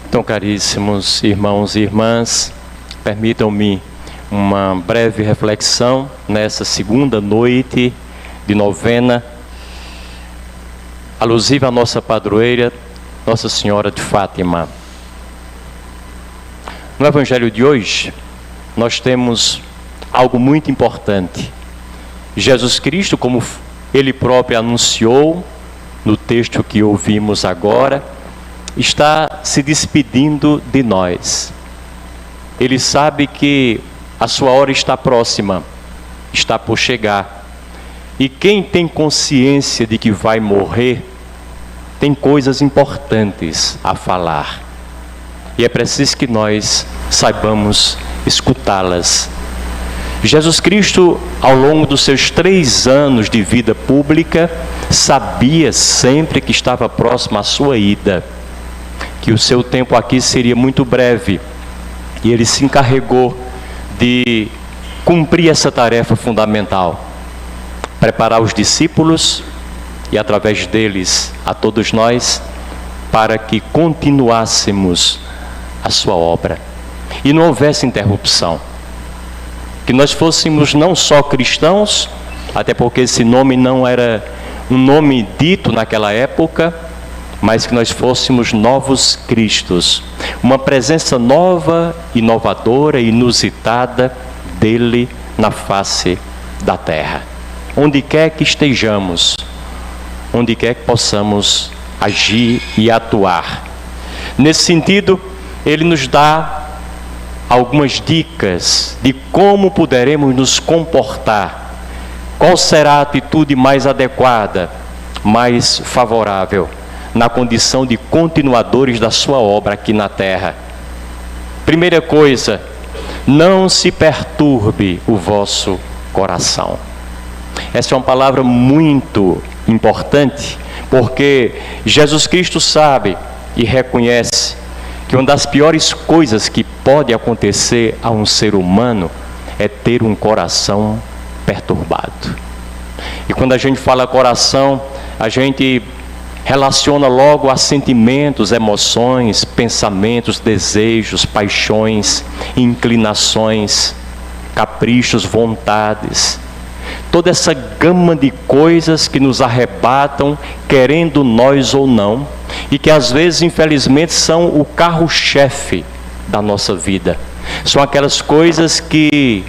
Então, caríssimos irmãos e irmãs, permitam-me uma breve reflexão nessa segunda noite de novena, alusiva à nossa padroeira, Nossa Senhora de Fátima. No Evangelho de hoje, nós temos algo muito importante. Jesus Cristo, como Ele próprio anunciou no texto que ouvimos agora, está se despedindo de nós. Ele sabe que a sua hora está próxima, está por chegar. E quem tem consciência de que vai morrer, tem coisas importantes a falar. E é preciso que nós saibamos escutá-las. Jesus Cristo, ao longo dos seus 3 anos de vida pública, sabia sempre que estava próximo à sua ida, que o seu tempo aqui seria muito breve, e ele se encarregou de cumprir essa tarefa fundamental, preparar os discípulos e através deles a todos nós, para que continuássemos a sua obra e não houvesse interrupção, que nós fôssemos não só cristãos, até porque esse nome não era um nome dito naquela época, mas que nós fôssemos novos Cristos, uma presença nova, inovadora, inusitada dele na face da terra. Onde quer que estejamos, onde quer que possamos agir e atuar. Nesse sentido, ele nos dá algumas dicas de como poderemos nos comportar, qual será a atitude mais adequada, mais favorável, na condição de continuadores da sua obra aqui na terra. Primeira coisa, não se perturbe o vosso coração. Essa é uma palavra muito importante, porque Jesus Cristo sabe e reconhece que uma das piores coisas que pode acontecer a um ser humano é ter um coração perturbado. E quando a gente fala coração, a gente relaciona logo a sentimentos, emoções, pensamentos, desejos, paixões, inclinações, caprichos, vontades. Toda essa gama de coisas que nos arrebatam, querendo nós ou não, e que às vezes, infelizmente, são o carro-chefe da nossa vida. São aquelas coisas que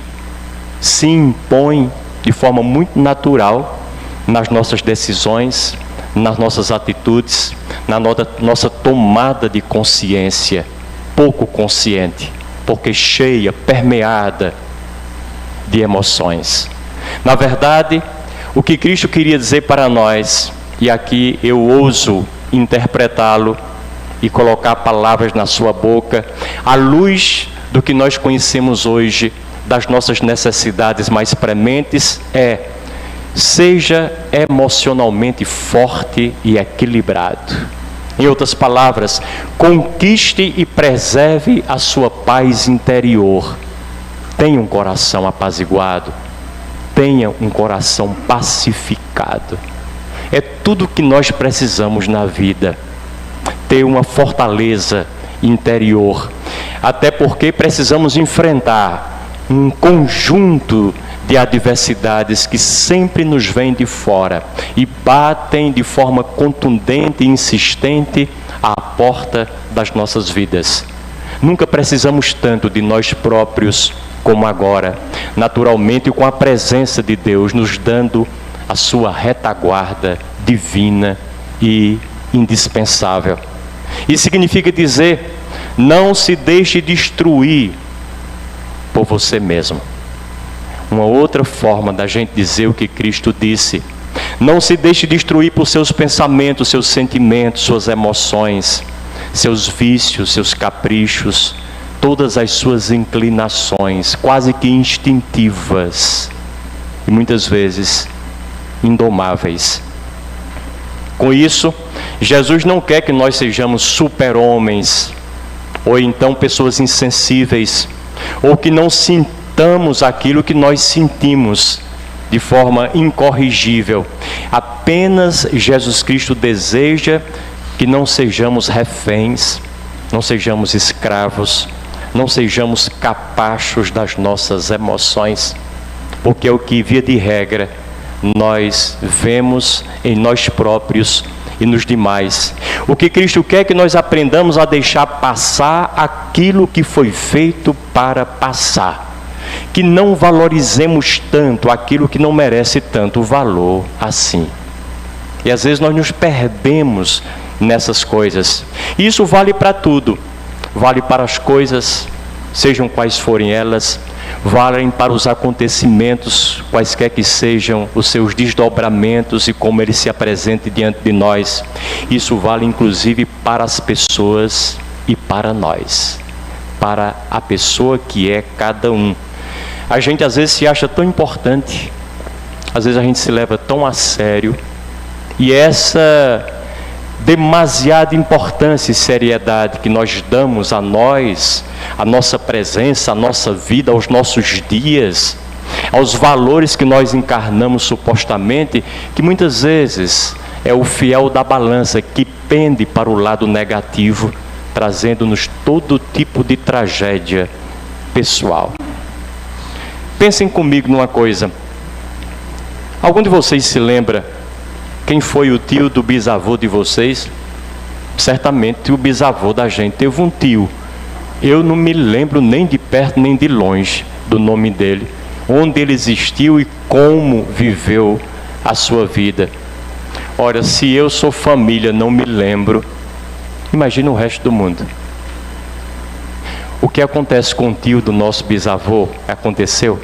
se impõem de forma muito natural nas nossas decisões, nas nossas atitudes, na nossa tomada de consciência, pouco consciente, porque cheia, permeada de emoções. Na verdade, o que Cristo queria dizer para nós, e aqui eu ouso interpretá-lo e colocar palavras na sua boca, à luz do que nós conhecemos hoje, das nossas necessidades mais prementes, seja emocionalmente forte e equilibrado. Em outras palavras, conquiste e preserve a sua paz interior. Tenha um coração apaziguado, tenha um coração pacificado. É tudo o que nós precisamos na vida, ter uma fortaleza interior, até porque precisamos enfrentar um conjunto de adversidades que sempre nos vêm de fora e batem de forma contundente e insistente à porta das nossas vidas. Nunca precisamos tanto de nós próprios como agora, naturalmente com a presença de Deus nos dando a sua retaguarda divina e indispensável. Isso significa dizer, não se deixe destruir por você mesmo. Uma outra forma da gente dizer o que Cristo disse: não se deixe destruir por seus pensamentos, seus sentimentos, suas emoções, seus vícios, seus caprichos, todas as suas inclinações, quase que instintivas e muitas vezes indomáveis. Com isso, Jesus não quer que nós sejamos super-homens, ou então pessoas insensíveis, ou que não sintamos aquilo que nós sentimos de forma incorrigível. Apenas Jesus Cristo deseja que não sejamos reféns Não sejamos escravos, não sejamos capachos das nossas emoções, porque é o que, via de regra, nós vemos em nós próprios e nos demais. O que Cristo quer é que nós aprendamos a deixar passar aquilo que foi feito para passar. Que não valorizemos tanto aquilo que não merece tanto valor assim. E às vezes nós nos perdemos nessas coisas. E isso vale para tudo. Vale para as coisas, sejam quais forem elas, valem para os acontecimentos, quaisquer que sejam os seus desdobramentos e como eles se apresentem diante de nós. Isso vale inclusive para as pessoas e para nós, para a pessoa que é cada um. A gente às vezes se acha tão importante, às vezes a gente se leva tão a sério, e essa demasiada importância e seriedade que nós damos a nós, a nossa presença, a nossa vida, aos nossos dias, aos valores que nós encarnamos supostamente, que muitas vezes é o fiel da balança que pende para o lado negativo, trazendo-nos todo tipo de tragédia pessoal. Pensem comigo numa coisa. Algum de vocês se lembra quem foi o tio do bisavô de vocês? Certamente o bisavô da gente teve um tio. Eu não me lembro nem de perto nem de longe do nome dele, onde ele existiu e como viveu a sua vida. Ora, se eu sou família, não me lembro, imagina o resto do mundo. O que acontece com o tio do nosso bisavô aconteceu,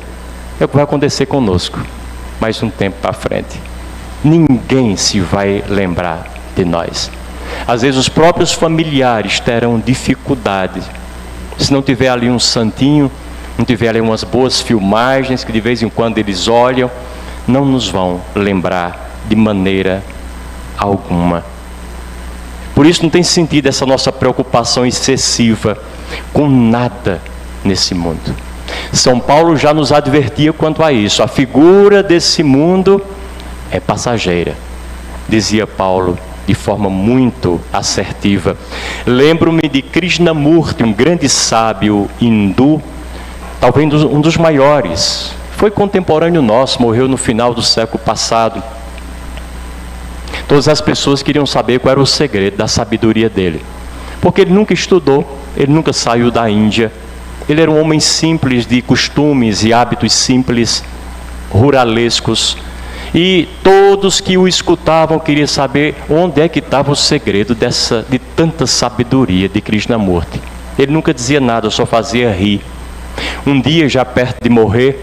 é o que vai acontecer conosco, mais um tempo para frente. Ninguém se vai lembrar de nós. Às vezes os próprios familiares terão dificuldade. Se não tiver ali um santinho, não tiver ali umas boas filmagens que de vez em quando eles olham, não nos vão lembrar de maneira alguma. Por isso não tem sentido essa nossa preocupação excessiva com nada nesse mundo. São Paulo já nos advertia quanto a isso. A figura desse mundo é passageira, dizia Paulo de forma muito assertiva. Lembro-me de Krishnamurti, um grande sábio hindu, talvez um dos maiores. Foi contemporâneo nosso, morreu no final do século passado. Todas as pessoas queriam saber qual era o segredo da sabedoria dele, porque ele nunca estudou, ele nunca saiu da Índia. Ele era um homem simples, de costumes e hábitos simples, ruralescos. E todos que o escutavam queriam saber onde é que estava o segredo de tanta sabedoria de Krishnamurti. Ele nunca dizia nada, só fazia rir. Um dia, já perto de morrer,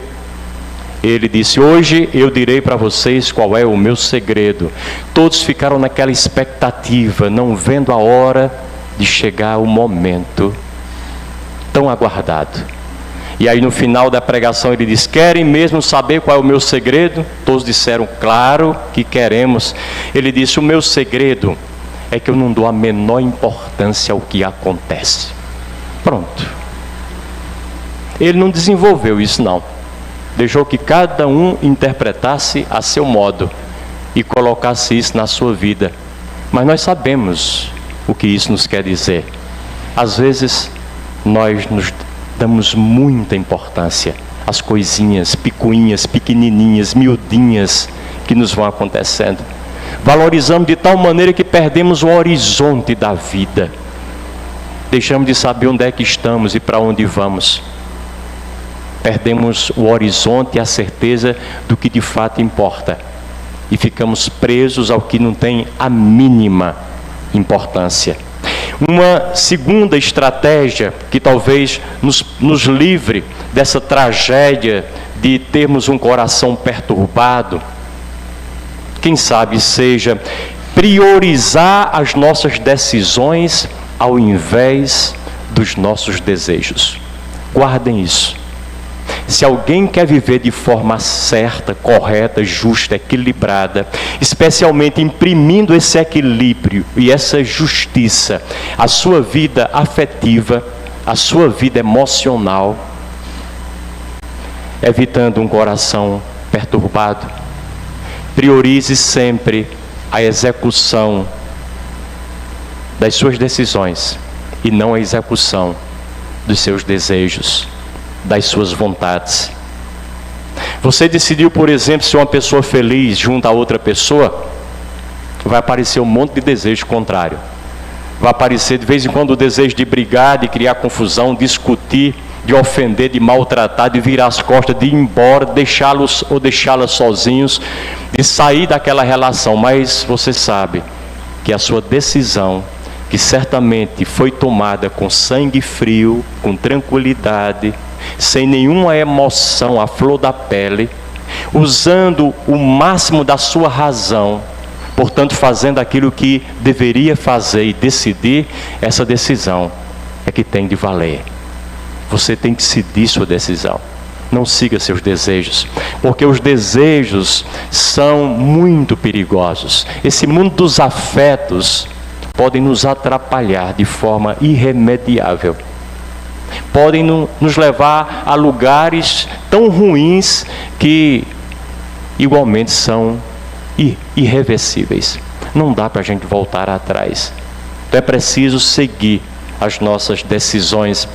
ele disse: hoje eu direi para vocês qual é o meu segredo. Todos ficaram naquela expectativa, não vendo a hora de chegar o momento tão aguardado. E aí no final da pregação ele diz: querem mesmo saber qual é o meu segredo? Todos disseram: claro que queremos. Ele disse: o meu segredo é que eu não dou a menor importância ao que acontece. Pronto. Ele não desenvolveu isso não. Deixou que cada um interpretasse a seu modo e colocasse isso na sua vida. Mas nós sabemos o que isso nos quer dizer. Às vezes nós nos damos muita importância às coisinhas, picuinhas, pequenininhas, miudinhas que nos vão acontecendo. Valorizamos de tal maneira que perdemos o horizonte da vida. Deixamos de saber onde é que estamos e para onde vamos. Perdemos o horizonte e a certeza do que de fato importa. E ficamos presos ao que não tem a mínima importância. Uma segunda estratégia que talvez nos livre dessa tragédia de termos um coração perturbado, quem sabe seja priorizar as nossas decisões ao invés dos nossos desejos. Guardem isso. Se alguém quer viver de forma certa, correta, justa, equilibrada, especialmente imprimindo esse equilíbrio e essa justiça à sua vida afetiva, à sua vida emocional, evitando um coração perturbado, priorize sempre a execução das suas decisões e não a execução dos seus desejos, das suas vontades. Você decidiu, por exemplo, ser uma pessoa feliz junto a outra pessoa, vai aparecer um monte de desejo contrário. Vai aparecer de vez em quando o desejo de brigar, de criar confusão, discutir, de ofender, de maltratar, de virar as costas, de ir embora, deixá-los ou deixá-las sozinhos, de sair daquela relação. Mas você sabe que a sua decisão, que certamente foi tomada com sangue frio, com tranquilidade, sem nenhuma emoção à flor da pele, usando o máximo da sua razão, portanto fazendo aquilo que deveria fazer e decidir, essa decisão é que tem de valer. Você tem que decidir sua decisão. Não siga seus desejos, porque os desejos são muito perigosos. Esse mundo dos afetos podem nos atrapalhar de forma irremediável. Podem nos levar a lugares tão ruins que igualmente são irreversíveis. Não dá para a gente voltar atrás. Então é preciso seguir as nossas decisões.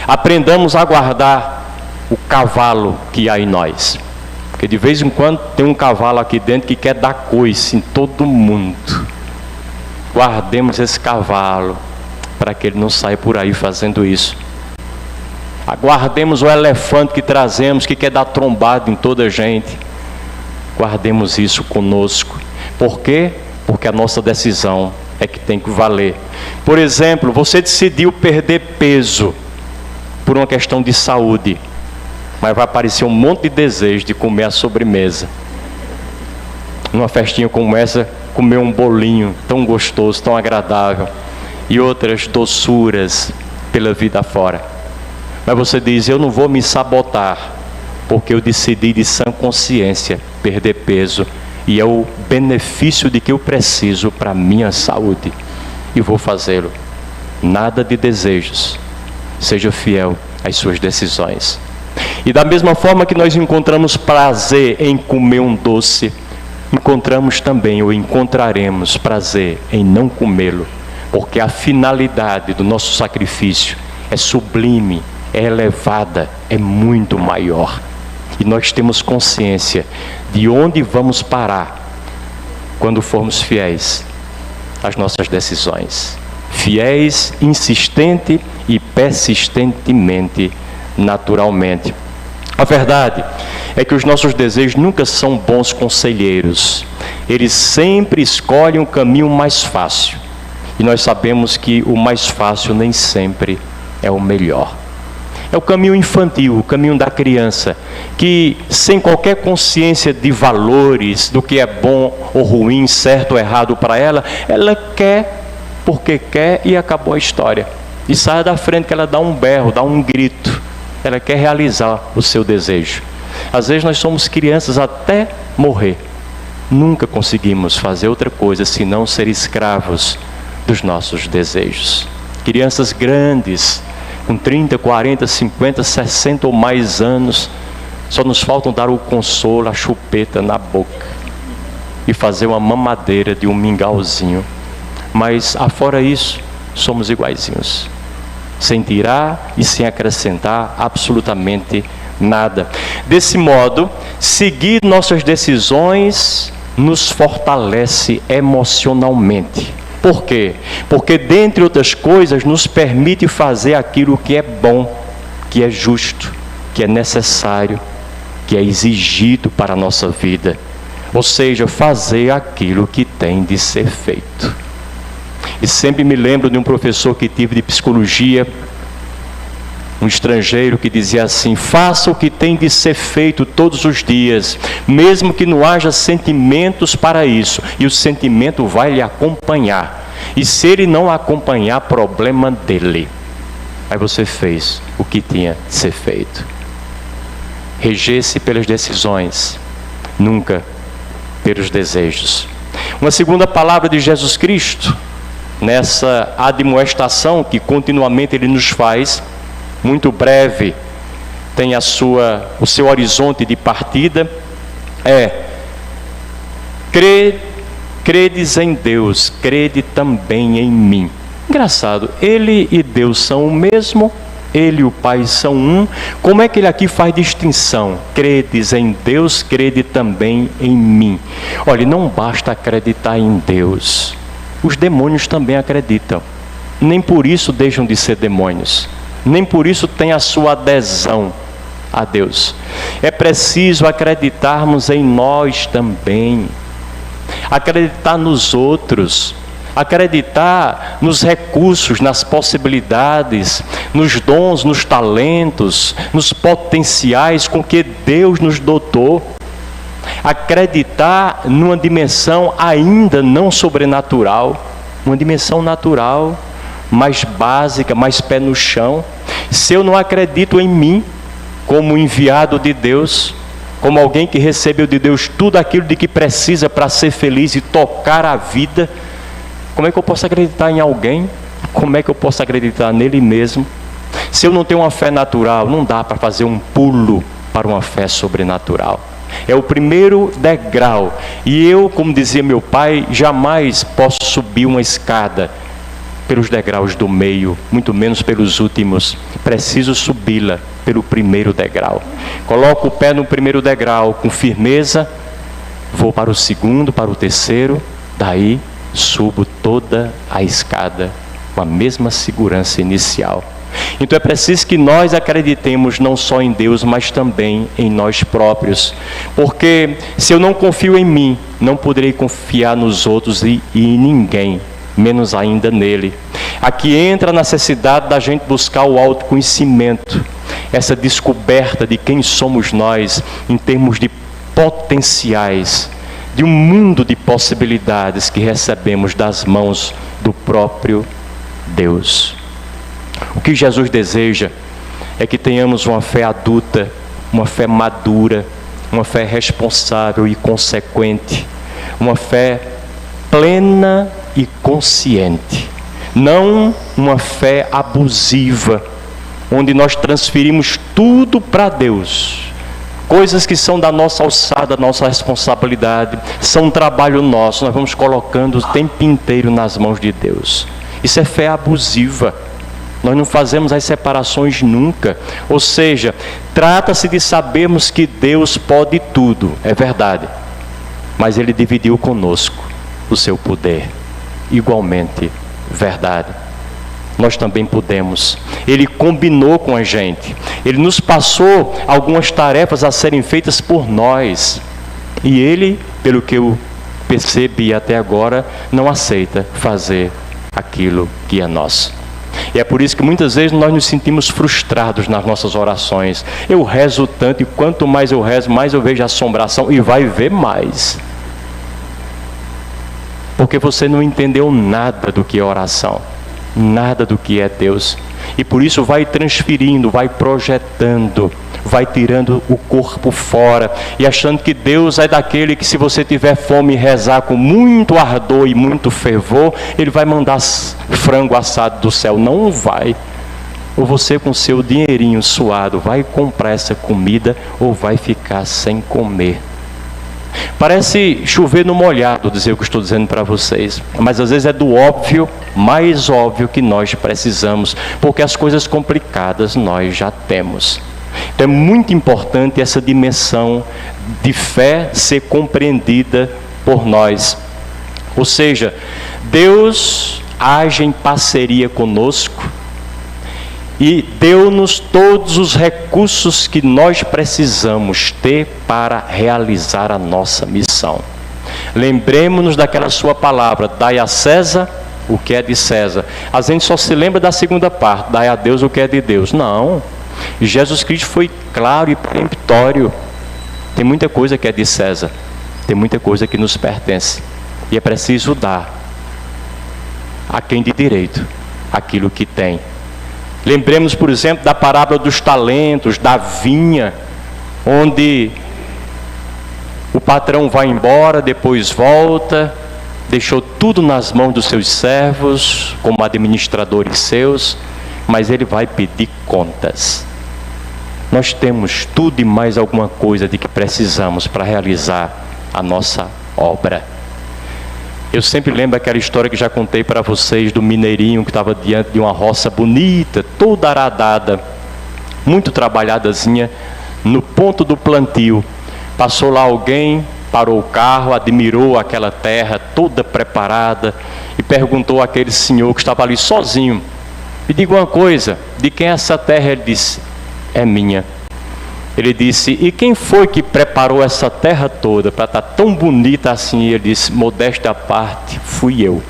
Aprendamos a guardar o cavalo que há em nós. Porque de vez em quando tem um cavalo aqui dentro que quer dar coice em todo mundo. Guardemos esse cavalo para que ele não saia por aí fazendo isso. Guardemos o elefante que trazemos, que quer dar trombada em toda a gente. Guardemos isso conosco. Por quê? Porque a nossa decisão é que tem que valer. Por exemplo, você decidiu perder peso por uma questão de saúde, mas vai aparecer um monte de desejo de comer a sobremesa. Numa festinha como essa, comer um bolinho tão gostoso, tão agradável, e outras doçuras pela vida afora. Mas você diz, eu não vou me sabotar, porque eu decidi de sã consciência perder peso, e é o benefício de que eu preciso para a minha saúde, e vou fazê-lo. Nada de desejos. Seja fiel às suas decisões. E da mesma forma que nós encontramos prazer em comer um doce, encontramos também ou encontraremos prazer em não comê-lo, porque a finalidade do nosso sacrifício é sublime, é elevada, é muito maior. E nós temos consciência de onde vamos parar quando formos fiéis às nossas decisões. Fiéis, insistente e persistentemente, naturalmente. A verdade é que os nossos desejos nunca são bons conselheiros. Eles sempre escolhem um caminho mais fácil. E nós sabemos que o mais fácil nem sempre é o melhor. É o caminho infantil, o caminho da criança, que sem qualquer consciência de valores, do que é bom ou ruim, certo ou errado para ela, ela quer porque quer e acabou a história. E sai da frente que ela dá um berro, dá um grito. Ela quer realizar o seu desejo. Às vezes nós somos crianças até morrer. Nunca conseguimos fazer outra coisa senão ser escravos dos nossos desejos. Crianças grandes, com 30, 40, 50, 60 ou mais anos, só nos faltam dar o consolo, a chupeta na boca e fazer uma mamadeira de um mingauzinho. Mas, afora isso, somos iguaizinhos. Sem tirar e sem acrescentar absolutamente nada. Desse modo, seguir nossas decisões nos fortalece emocionalmente. Por quê? Porque, dentre outras coisas, nos permite fazer aquilo que é bom, que é justo, que é necessário, que é exigido para a nossa vida. Ou seja, fazer aquilo que tem de ser feito. E sempre me lembro de um professor que tive de psicologia, um estrangeiro, que dizia assim: faça o que tem de ser feito todos os dias, mesmo que não haja sentimentos para isso, e o sentimento vai lhe acompanhar, e se ele não acompanhar, problema dele. Aí você fez o que tinha de ser feito. Reger-se pelas decisões, nunca pelos desejos. Uma segunda palavra de Jesus Cristo, nessa admoestação que continuamente Ele nos faz, muito breve, tem o seu horizonte de partida, credes em Deus, crede também em mim. Engraçado, ele e Deus são o mesmo, ele e o Pai são um. Como é que ele aqui faz distinção? Credes em Deus, crede também em mim. Olha, não basta acreditar em Deus. Os demônios também acreditam. Nem por isso deixam de ser demônios. Nem por isso tem a sua adesão a Deus. É preciso acreditarmos em nós também. Acreditar nos outros. Acreditar nos recursos, nas possibilidades, nos dons, nos talentos, nos potenciais com que Deus nos dotou. Acreditar numa dimensão ainda não sobrenatural, uma dimensão natural, mais básica, mais pé no chão. Se eu não acredito em mim, como enviado de Deus, como alguém que recebeu de Deus tudo aquilo de que precisa para ser feliz e tocar a vida, como é que eu posso acreditar em alguém? Como é que eu posso acreditar nele mesmo? Se eu não tenho uma fé natural, não dá para fazer um pulo para uma fé sobrenatural. É o primeiro degrau. E eu, como dizia meu pai, jamais posso subir uma escada pelos degraus do meio, muito menos pelos últimos. Preciso subi-la pelo primeiro degrau. Coloco o pé no primeiro degrau com firmeza, vou para o segundo, para o terceiro, daí subo toda a escada com a mesma segurança inicial. Então é preciso que nós acreditemos não só em Deus, mas também em nós próprios. Porque se eu não confio em mim, não poderei confiar nos outros e em ninguém, menos ainda nele. Aqui entra a necessidade da gente buscar o autoconhecimento, essa descoberta de quem somos nós em termos de potenciais, de um mundo de possibilidades que recebemos das mãos do próprio Deus. O que Jesus deseja é que tenhamos uma fé adulta, uma fé madura, uma fé responsável e consequente, uma fé plena e consciente, não uma fé abusiva, onde nós transferimos tudo para Deus. Coisas que são da nossa alçada, da nossa responsabilidade, são um trabalho nosso, nós vamos colocando o tempo inteiro nas mãos de Deus. Isso é fé abusiva. Nós não fazemos as separações nunca. Ou seja, trata-se de sabermos que Deus pode tudo, é verdade. Mas Ele dividiu conosco o seu poder. Igualmente, verdade. Nós também podemos. Ele combinou com a gente. Ele nos passou algumas tarefas a serem feitas por nós. E Ele, pelo que eu percebi até agora, não aceita fazer aquilo que é nosso. E é por isso que muitas vezes nós nos sentimos frustrados nas nossas orações. Eu rezo tanto e quanto mais eu rezo, mais eu vejo assombração e vai ver mais. Porque você não entendeu nada do que é oração. Nada do que é Deus. E por isso vai transferindo, vai projetando, vai tirando o corpo fora e achando que Deus é daquele que, se você tiver fome e rezar com muito ardor e muito fervor, Ele vai mandar frango assado do céu. Não vai. Ou você, com seu dinheirinho suado, vai comprar essa comida ou vai ficar sem comer. Parece chover no molhado dizer o que estou dizendo para vocês, mas às vezes é do óbvio, mais óbvio que nós precisamos, porque as coisas complicadas nós já temos. Então é muito importante essa dimensão de fé ser compreendida por nós. Ou seja, Deus age em parceria conosco e deu-nos todos os recursos que nós precisamos ter para realizar a nossa missão. Lembremos-nos daquela sua palavra: dai a César o que é de César. A gente só se lembra da segunda parte: dai a Deus o que é de Deus. Não, Jesus Cristo foi claro e peremptório. Tem muita coisa que é de César, tem muita coisa que nos pertence, e é preciso dar a quem de direito aquilo que tem. Lembremos, por exemplo, da parábola dos talentos, da vinha, onde o patrão vai embora, depois volta, deixou tudo nas mãos dos seus servos, como administradores seus, mas ele vai pedir contas. Nós temos tudo e mais alguma coisa de que precisamos para realizar a nossa obra. Eu sempre lembro aquela história que já contei para vocês do mineirinho que estava diante de uma roça bonita, toda aradada, muito trabalhadazinha, no ponto do plantio. Passou lá alguém, parou o carro, admirou aquela terra toda preparada e perguntou àquele senhor que estava ali sozinho: me diga uma coisa, de quem é essa terra? Ele disse: é minha. Ele disse: e quem foi que preparou essa terra toda para estar tão bonita assim? Ele disse: modéstia à parte, fui eu.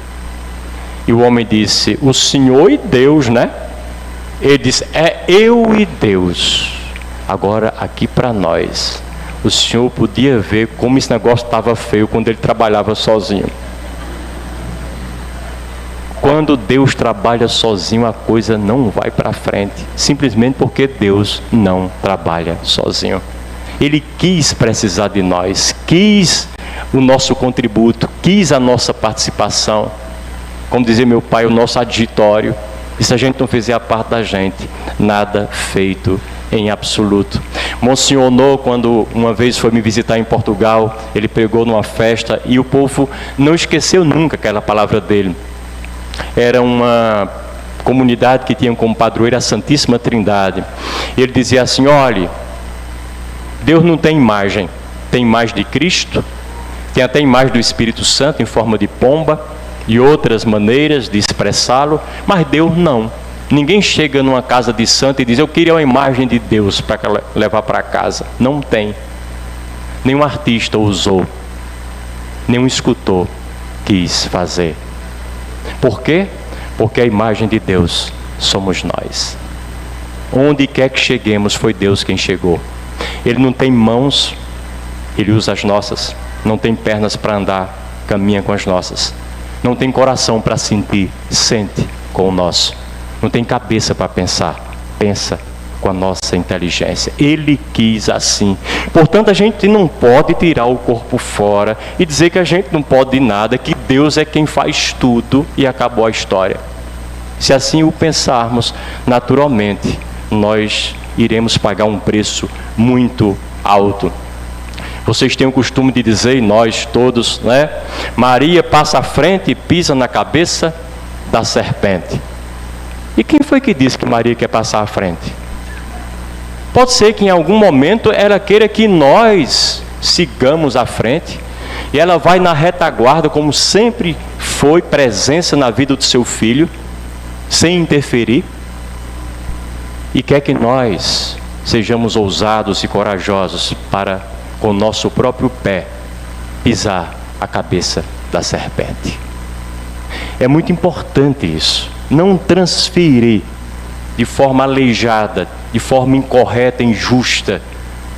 E o homem disse: o Senhor e Deus, né? Ele disse: é eu e Deus. Agora aqui para nós, o Senhor podia ver como esse negócio estava feio quando ele trabalhava sozinho. Quando Deus trabalha sozinho, a coisa não vai para frente, simplesmente porque Deus não trabalha sozinho. Ele quis precisar de nós, quis o nosso contributo, quis a nossa participação. Como dizia meu pai, o nosso adjutório. E se a gente não fizer a parte da gente, nada feito em absoluto. Monsenhor No, quando uma vez foi me visitar em Portugal, ele pregou numa festa e o povo não esqueceu nunca aquela palavra dele. Era uma comunidade que tinha como padroeira a Santíssima Trindade. Ele dizia assim: olhe, Deus não tem imagem, tem imagem de Cristo, tem até imagem do Espírito Santo em forma de pomba e outras maneiras de expressá-lo, mas Deus não. Ninguém chega numa casa de santo e diz: eu queria uma imagem de Deus para levar para casa. Não tem. Nenhum artista usou, nenhum escultor quis fazer. Por quê? Porque a imagem de Deus somos nós. Onde quer que cheguemos, foi Deus quem chegou. Ele não tem mãos, Ele usa as nossas. Não tem pernas para andar, caminha com as nossas. Não tem coração para sentir, sente com o nosso. Não tem cabeça para pensar, pensa com a nossa inteligência. Ele quis assim. Portanto, a gente não pode tirar o corpo fora e dizer que a gente não pode nada, que Deus é quem faz tudo e acabou a história. Se assim o pensarmos, naturalmente, nós iremos pagar um preço muito alto. Vocês têm o costume de dizer, e nós todos, né? Maria passa à frente e pisa na cabeça da serpente. E quem foi que disse que Maria quer passar à frente? Pode ser que em algum momento ela queira que nós sigamos à frente, e ela vai na retaguarda, como sempre foi presença na vida do seu filho, sem interferir, e quer que nós sejamos ousados e corajosos para, com o nosso próprio pé, pisar a cabeça da serpente. É muito importante isso. Não transferir de forma aleijada, de forma incorreta, injusta,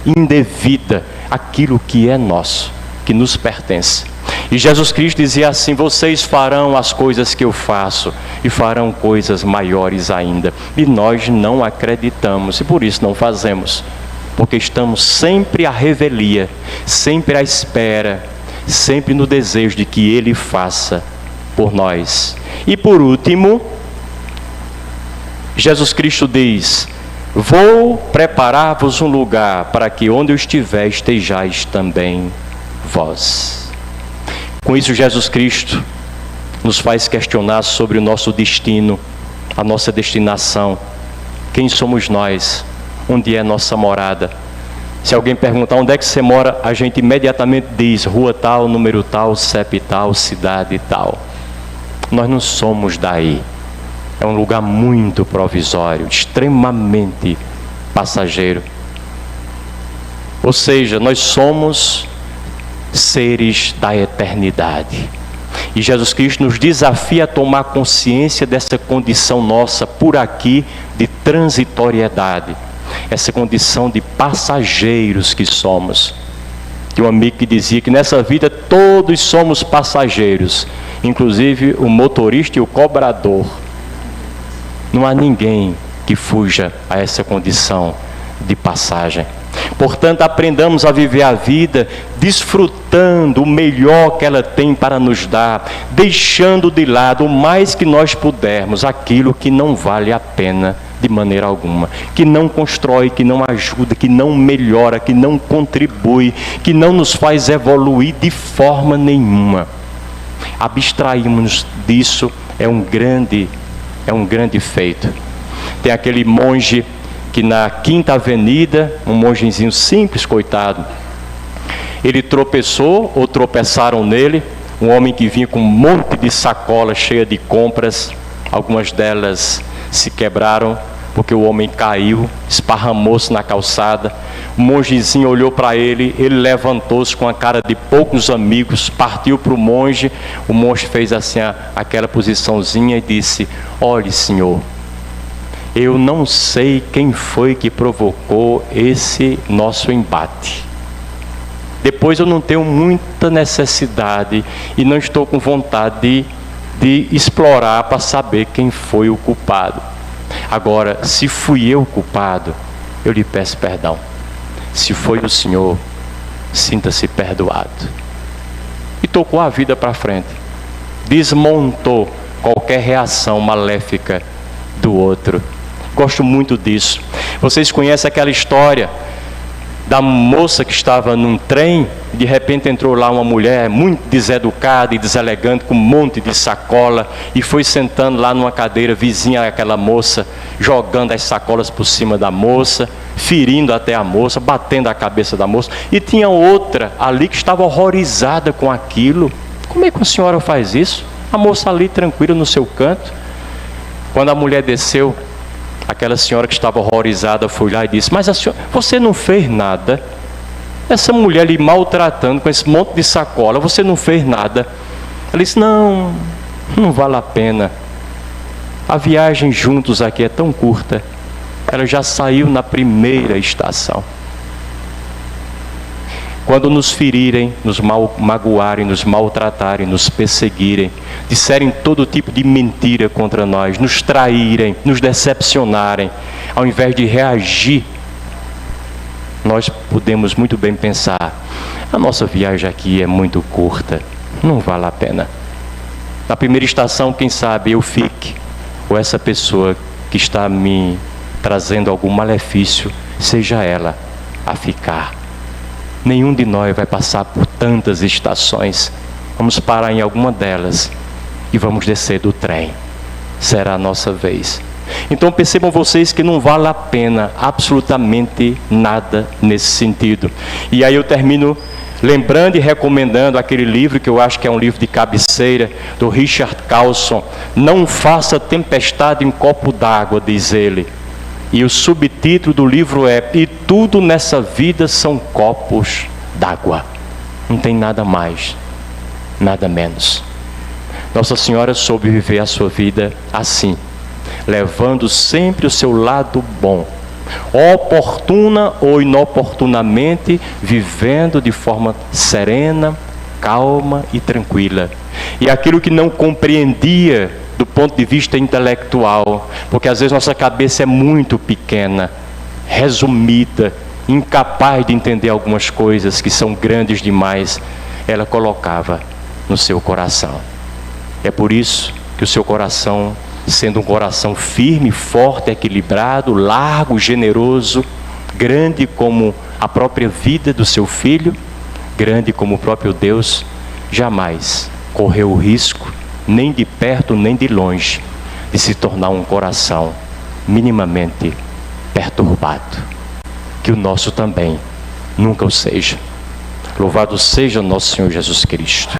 indevida, aquilo que é nosso, que nos pertence. E Jesus Cristo dizia assim: vocês farão as coisas que eu faço e farão coisas maiores ainda. E nós não acreditamos e por isso não fazemos, porque estamos sempre à revelia, sempre à espera, sempre no desejo de que Ele faça por nós. E por último, Jesus Cristo diz: vou preparar-vos um lugar para que onde eu estiver estejais também vós. Com isso, Jesus Cristo nos faz questionar sobre o nosso destino, a nossa destinação. Quem somos nós? Onde é nossa morada? Se alguém perguntar onde é que você mora, a gente imediatamente diz: rua tal, número tal, CEP tal, cidade tal. Nós não somos daí. É um lugar muito provisório, extremamente passageiro. Ou seja, nós somos seres da eternidade. E Jesus Cristo nos desafia a tomar consciência dessa condição nossa por aqui de transitoriedade. Essa condição de passageiros que somos. Tinha um amigo que dizia que nessa vida todos somos passageiros, inclusive o motorista e o cobrador. Não há ninguém que fuja a essa condição de passagem. Portanto, aprendamos a viver a vida desfrutando o melhor que ela tem para nos dar, deixando de lado o mais que nós pudermos aquilo que não vale a pena de maneira alguma, que não constrói, que não ajuda, que não melhora, que não contribui, que não nos faz evoluir de forma nenhuma. abstrairmos disso é um grande feito. Tem aquele monge que na Quinta Avenida, um mongezinho simples, coitado, ele tropeçou ou tropeçaram nele, um homem que vinha com um monte de sacola cheia de compras, algumas delas se quebraram porque o homem caiu, esparramou-se na calçada. O mongezinho olhou para ele, ele levantou-se com a cara de poucos amigos, partiu para o monge fez assim aquela posiçãozinha e disse: olhe, senhor, eu não sei quem foi que provocou esse nosso embate. Depois eu não tenho muita necessidade e não estou com vontade de explorar para saber quem foi o culpado. Agora, se fui eu o culpado, eu lhe peço perdão. Se foi o senhor, sinta-se perdoado. E tocou a vida para frente. Desmontou qualquer reação maléfica do outro. Gosto muito disso. Vocês conhecem aquela história da moça que estava num trem, de repente entrou lá uma mulher muito deseducada e deselegante, com um monte de sacola, e foi sentando lá numa cadeira vizinha àquela moça, jogando as sacolas por cima da moça, ferindo até a moça, batendo a cabeça da moça. E tinha outra ali que estava horrorizada com aquilo. Como é que a senhora faz isso? A moça ali tranquila no seu canto. Quando a mulher desceu, aquela senhora que estava horrorizada foi lá e disse: mas a senhora, você não fez nada. Essa mulher lhe maltratando com esse monte de sacola, você não fez nada. Ela disse: não vale a pena. A viagem juntos aqui é tão curta. Ela já saiu na primeira estação. Quando nos ferirem, nos magoarem, nos maltratarem, nos perseguirem, disserem todo tipo de mentira contra nós, nos traírem, nos decepcionarem, ao invés de reagir, nós podemos muito bem pensar: a nossa viagem aqui é muito curta, não vale a pena. Na primeira estação, quem sabe eu fique, ou essa pessoa que está me trazendo algum malefício, seja ela a ficar. Nenhum de nós vai passar por tantas estações. Vamos parar em alguma delas e vamos descer do trem. Será a nossa vez. Então percebam vocês que não vale a pena absolutamente nada nesse sentido. E aí eu termino lembrando e recomendando aquele livro que eu acho que é um livro de cabeceira, do Richard Carlson. Não faça tempestade em copo d'água, diz ele. E o subtítulo do livro é: e tudo nessa vida são copos d'água. Não tem nada mais, nada menos. Nossa Senhora soube viver a sua vida assim, levando sempre o seu lado bom, oportuna ou inoportunamente, vivendo de forma serena, calma e tranquila. E aquilo que não compreendia do ponto de vista intelectual, porque às vezes nossa cabeça é muito pequena, resumida, incapaz de entender algumas coisas que são grandes demais, ela colocava no seu coração. É por isso que o seu coração, sendo um coração firme, forte, equilibrado, largo, generoso, grande como a própria vida do seu filho, grande como o próprio Deus, jamais correu o risco, nem de perto nem de longe, de se tornar um coração minimamente perturbado. Que o nosso também nunca o seja. Louvado seja nosso Senhor Jesus Cristo.